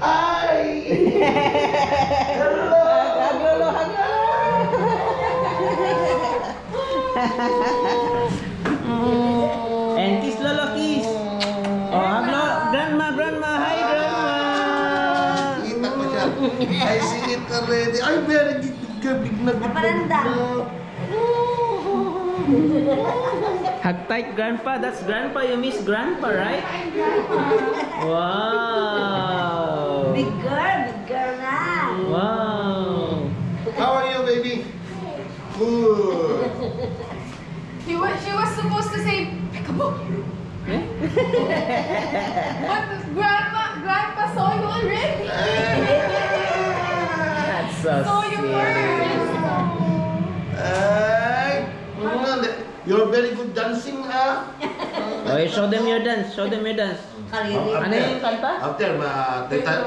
Ay! Hello! Hug lolo, hug lolo. And kiss lolo, kiss. Oh, hug lolo. Grandma, grandma. Hi, grandma. Kita ko siya. I see it already. Ay, very big. Naparanda. Hug tight, grandpa. That's grandpa. You miss grandpa, right? Wow. Big girl na. Wow. How are you, baby? Good. She was supposed to say, peekaboo. Eh? But grandpa saw you already. That's so Saw you first. Ay! You're very good dancing, ah. Okay, show them your dance. Show them your dance. Ano yung kanta? After,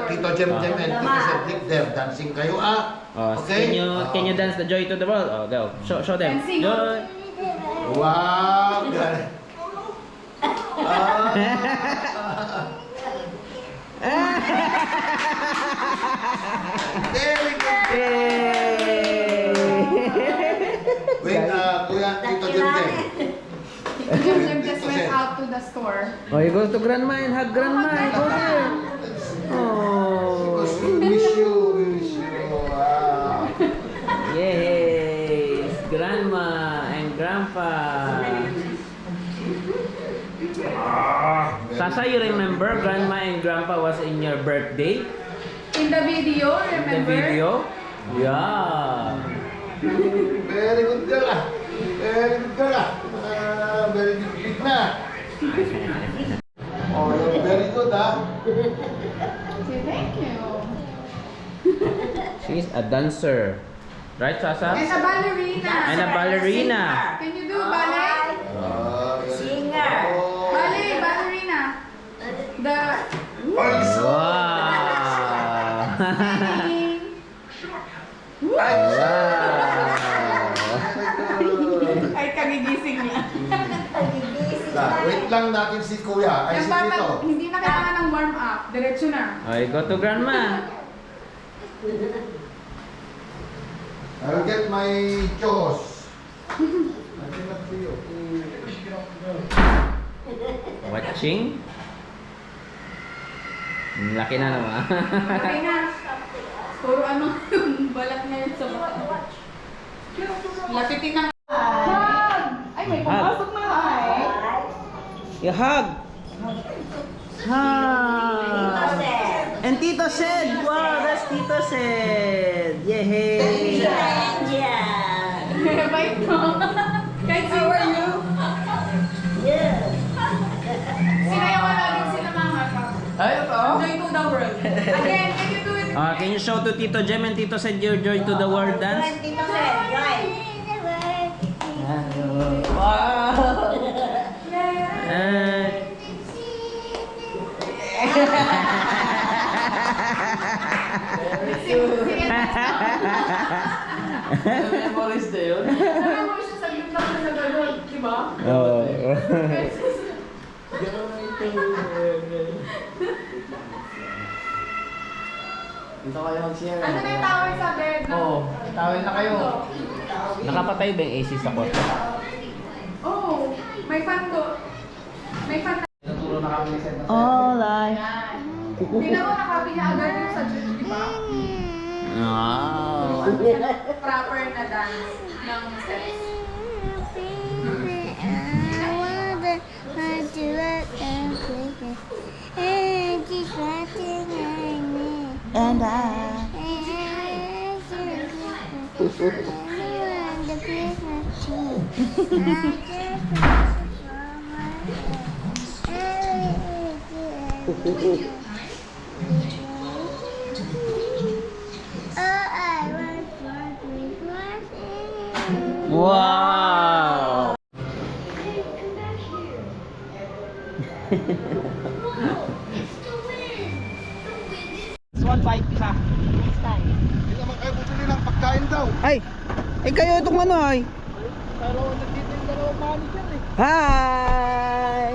Tito Jem and Tito Cedric there, dancing kayo, ah. Oh, Okay? can you dance the Joy to the World? Oh, go. Show them. And sing. Joy. Wow! Galing. Very good. Yay! Wait, Kuya, Tito Jem. Jim just went out to the store. Oh, you go to grandma and hug grandma. Go there. Oh. Because we miss you. Wow. Yay! Grandma and grandpa. Sasa, you remember grandma and grandpa was in your birthday? In the video, In the remember? video? Yeah. Very good girl, ah. Very good girl, ah. Very good big na. Oh, you're very good, ah. Say thank you. She's a dancer. Right, Sasa? And a ballerina. And a ballerina. Can you do ballet? Singer. Ballet, ballerina. The Wow! Ay, ay kagigising niya. wait lang natin si Kuya. Ay, Yung si bata, Tito. hindi na kailangan ng warm up. Diretso na. Okay, go to grandma. I'll get my chos. Watching? Laki na naman. Okay na. Puro ano, balat na yun sa mata. Lapitin na. Ay, may pumasok na ay. You hug. Hug. And Tito said, wow, that's Tito said. Yay! Bait mo. Kahit how are you? Sinayawan natin sila mga ka. Ay, ito? Joy to the world. Again, can you do it? Can you show to Tito Jem and Tito said your Joy to the World dance? Wow! Memories na yun. Memories siya sa gitna na nagagod, di ba? Oh. Dito kayo mag-share. Ano na yung towel sa bed? Oo, tawel na kayo. Nakapatay ba yung AC sa kotse? Oh, may fan do. May fan na. Naturo na kami sa All I... Yan. Hindi na mo nakabi niya agad yung sa church, di ba? Wow! Proper na dance ng steps. And Wow! 1.5 isa. Hindi naman kayo bumili ng pagkain daw. Ay! Kayo itong ano ay? Pero nandito yung dalawang manager eh. Hi!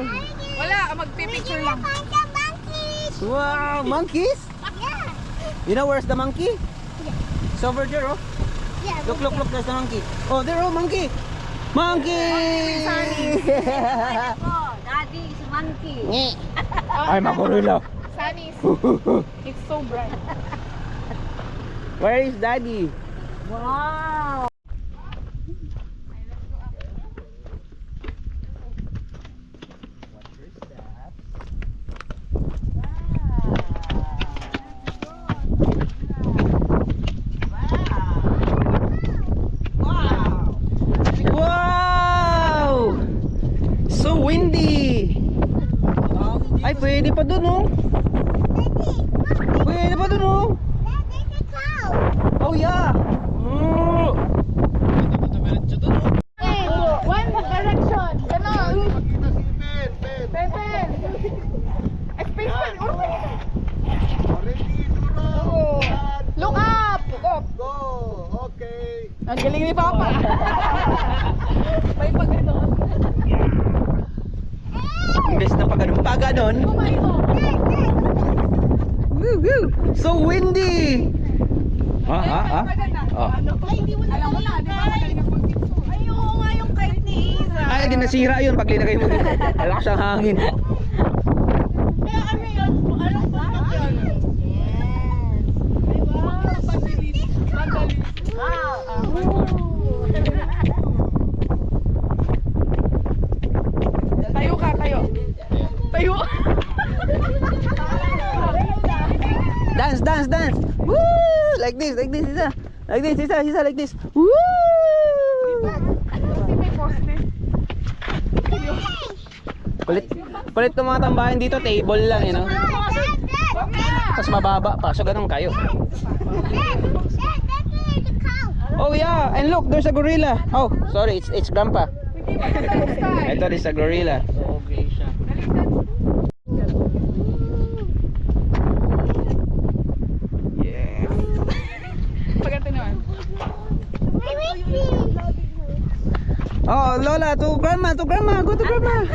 Wala, magpipicture lang. Wow! Monkeys? Yeah. You know where's the monkey? It's over there, oh. Yeah. Look, there's the monkey. Oh, there, oh, monkey. Monkey! Oh, Daddy is monkey. I'm a gorilla. Sunny. It's so bright. Where is Daddy? Wow. Wow! So windy! Ay, pwede pa dun, oh. Pwede pa dun, oh. Oh, yeah. Oh. One direction. Ganon. Makita si Ben, Ben. Pepen. Space pen. Ready, duro. Look up. Go. Okay. Ang galing ni Papa. May pag-ganon. Imbes na pa ganon. Woo! So windy! Ah. Oh. Alam mo na, di ba? Magaling ang pag-tipso. Ay, oo nga yung kite ni Isa. Ay, di nasira yun pag linagay mo dito. Malakas ang hangin. Kaya ano yun? Anong bundok yun? Yes. Wow. Tayo ka, tayo. Tayo. Dance. Woo! Like this, isa. Like this, isa, like this. Woo! Kasi may poste. Kulit ng mga tambahan dito, table lang, you know. Tapos mababa pa, so ganun kayo. Oh yeah, and look, there's a gorilla. Oh, sorry, it's grandpa. I thought it's a gorilla. Okay siya. Yeah. Pagkati naman. Oh, Lola, to grandma, go to grandma.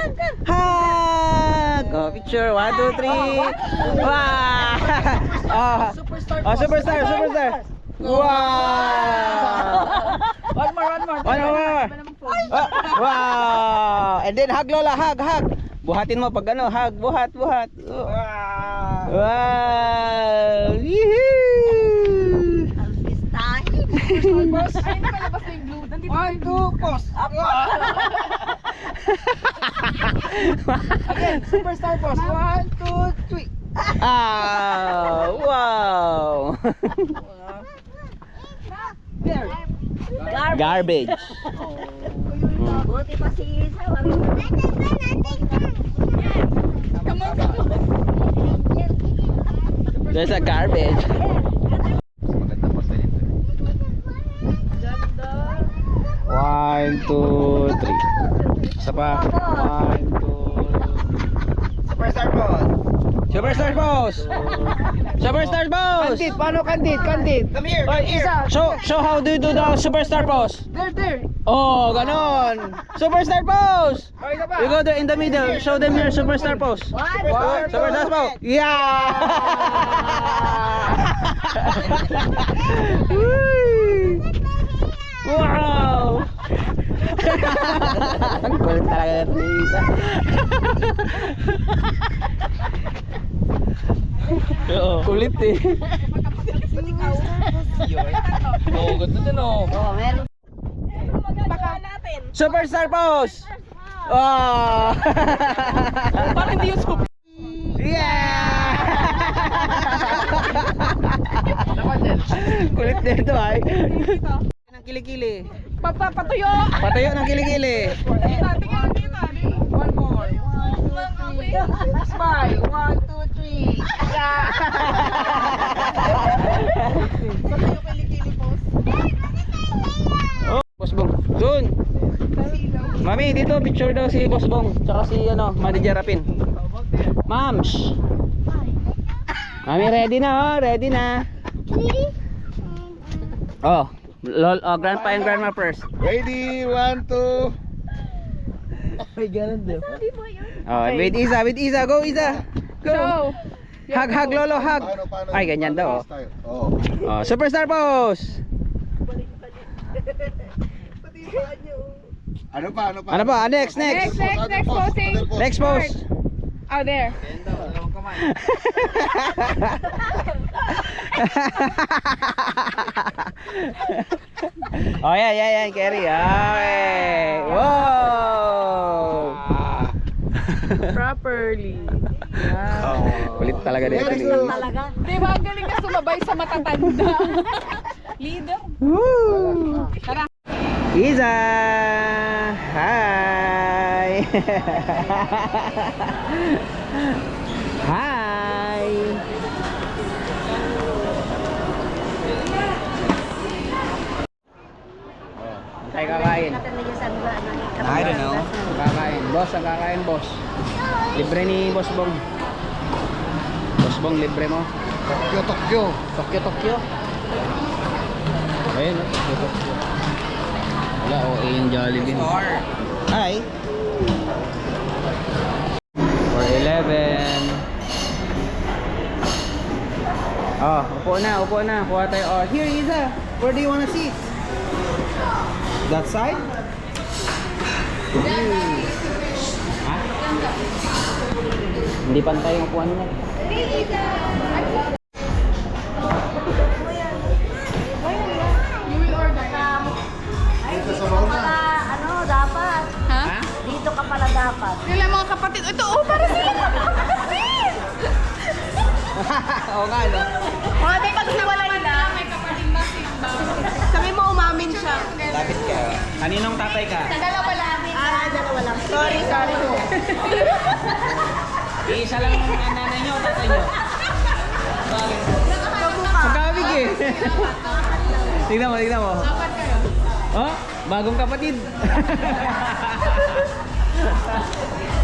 Hug. Oh, picture, 1, 2, 3. Wow. Oh, superstar. Wow. One more. One more. Oh, wow. And then hug, Lola, hug. Buhatin mo pag ano, hug, buhat. Oh. Wow. Yee-hoo. Boss, ay napalabas na yung glue. Nandito. 1, 2, pause. Again, superstar pause. 1, 2, 3. Ah, wow. There. Garbage. Buti pa si Isa. Come on. There's a garbage. One, two, three. Isa pa. 1, 2. Superstar pause. Superstar pose. Kandid, paano kandid? Come here, come here. Show how do you do the superstar pose. There. Oh, ganon. Superstar pose. Oh, isa pa. You go there in the middle. Show them your superstar pose. Superstar pose. Yeah. Woo! Wow. Ang kulit talaga natin ni Isa. Kulit eh. Oh, ganda din oh. Oh, meron. Superstar pose. Oh. Parang hindi yung super. Yeah. Kulit din ito ay. Ng kilikili. Papatuyo. Patayo ng kilikili. Dito. One more. 1, 2, 3. Smile. 1, 2, 3. Yeah. Oh, Boss Bong. Doon. Mami, dito picture daw si Boss Bong. Tsaka si Manager Rapin. Mams. Mami, ready na. Oh, grandpa and grandma first. Ready, 1, 2. Ay, ganun din. Oh, with Isa. Go, Isa. Go. Show. Hug, lolo, hug. Paano? Ay, ganyan daw. Style. Oo. Oh, superstar pose. Ano pa? Ano pa? Next. Next posing. Next pose. Oh, there. Oh, yan, carry. Okay. Wow. Properly. Kulit talaga dito. Di ba, ang galing ka sumabay sa matatanda. Leader. Woo! Tara. Iza! Hi! Hi! Ay, kakain. I don't know. Kakain. Boss, ang kakain, boss. Libre ni Boss Bong. Boss Bong, libre mo. Tokyo. Tokyo. Ayun, Tokyo. Wala, OA yung Jollibee. Hi! 411. Oh, upo na. Kuha tayo. Oh, here, Isa. Where do you wanna sit? That side? Ha? Hindi pantay yung upuan mo. You will order. Dito sa Rona. Dapat. Ha? Dito ka pala dapat. Kailan mga kapatid? Ito, para sila kapatid! Oo nga, no? Mga may pag nawala nila, may kapatid na siya. Sabi mo, umamin siya. Lapit ka. Kaninong tatay ka? Sa dalawa lang. Dalawa lang. Sorry. Iisa lang ang nanay nyo, tatay nyo. Magkabig eh. Tignan mo. Dapat kayo. Oh, bagong kapatid.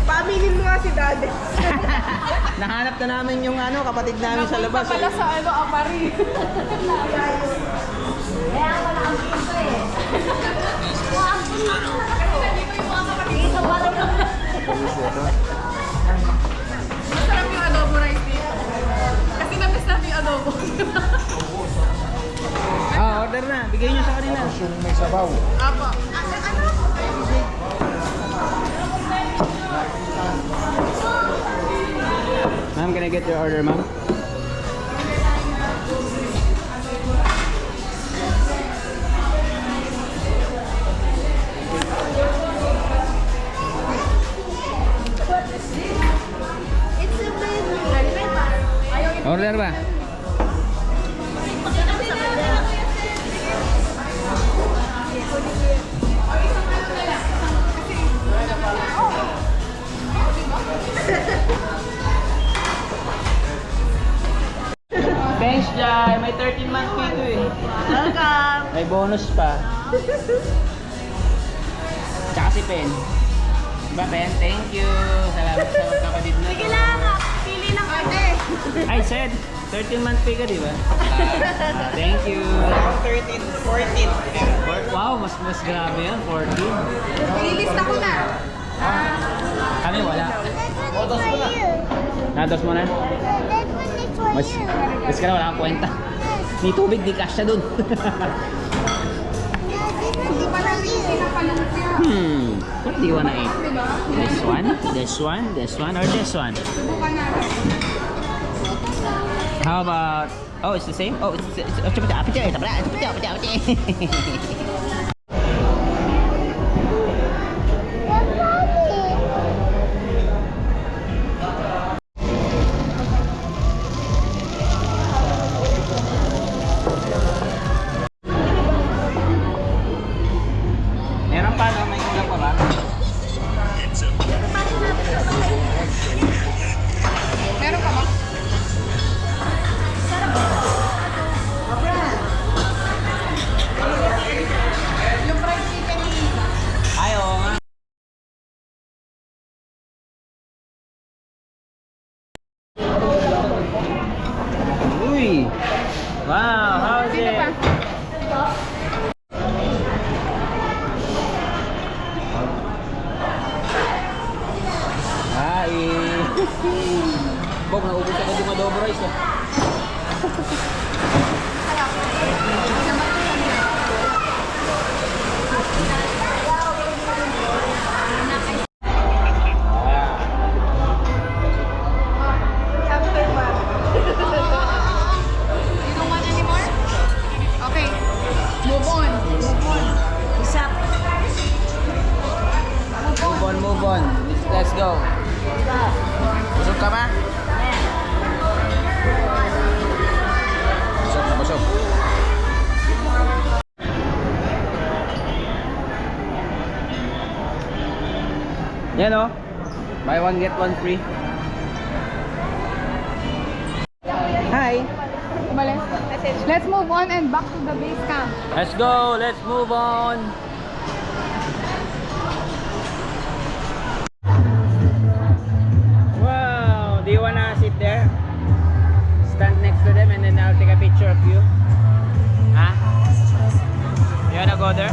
Paminin mo nga si daddy. Nahanap na namin yung kapatid namin sa labas. Napunta pala sa Apari. Kaya ako na ang dito eh. Dito pala yung... Masarap yung adobo rice dito. Kasi na-miss natin yung adobo. Order na. Bigay nyo sa kanila. Tapos yung may sabaw. Apo. Ma'am, can I get your order, ma'am? Order ba? Thanks, Jai. May 13-month fee to eh. Welcome. May bonus pa. Tsaka si Pen. Diba, Pen? Thank you. Salamat sa kapatid na. Sige lang. Pili ng ate. I said, 13-month fee ka, di ba? Thank you. 13, 14. Wow, mas grabe yan. 14. Ililista ko na. Kami wala. Nados mo na? Mas ka na wala kang kwenta. Ni tubig, di kasya dun. Hindi pa natin pinapalunsya. What do you wanna eat? Diba? This one, or this one? Subukan natin. How about... Oh, it's the same? Oh, it's meron pa no? May kulang pa ba? Meron ka ba? Yung fried chicken ni Lisa. Ay, oo nga. Uy! Wow, how's Sino it? pa? Hi! Bong, naubos ako yung adobo rice eh. After what? You don't want anymore? Okay. Move on. Move on. Isa. Move on. Let's go. Busog ka ba? Busog na busog. Yan o. Buy one get one free. Hi. Umalis. Let's move on and back to the base camp. Let's go. Let's move on. Wow. Do you wanna sit there? Stand next to them and then I'll take a picture of you. Huh? You wanna go there?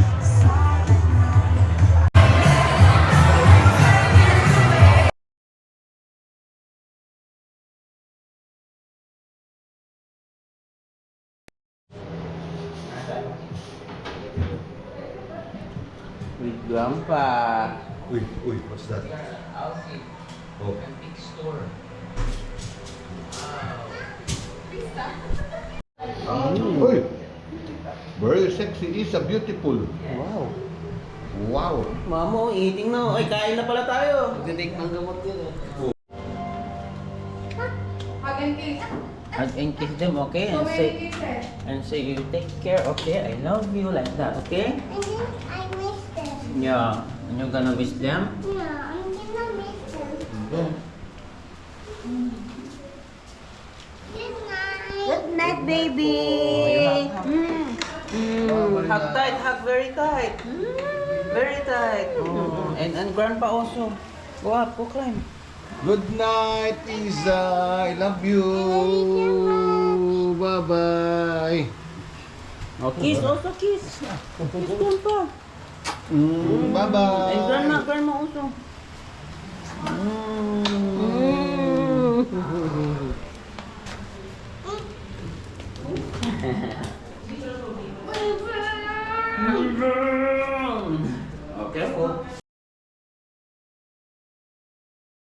With Grandpa. Uy, what's that? Oh. Uy! Very sexy, Isa, beautiful. Wow. Wow. Mamo, eating na. Ay, kain na pala tayo. Magte-take ng gamot yun eh. Hug and kiss. Hug and kiss them, okay? So And many say, kisses. and say you take care, okay? I love you like that, okay? I miss them. Yeah. And you're gonna miss them? Yeah, I'm gonna miss them. Good. Good night. Good night, baby. Hug tight, hug very tight. Very tight. And grandpa also. Go up, go climb. Good night, Isa. I love you. Bye-bye. Kiss, also kiss. Kiss grandpa. Bye-bye. And grandma also.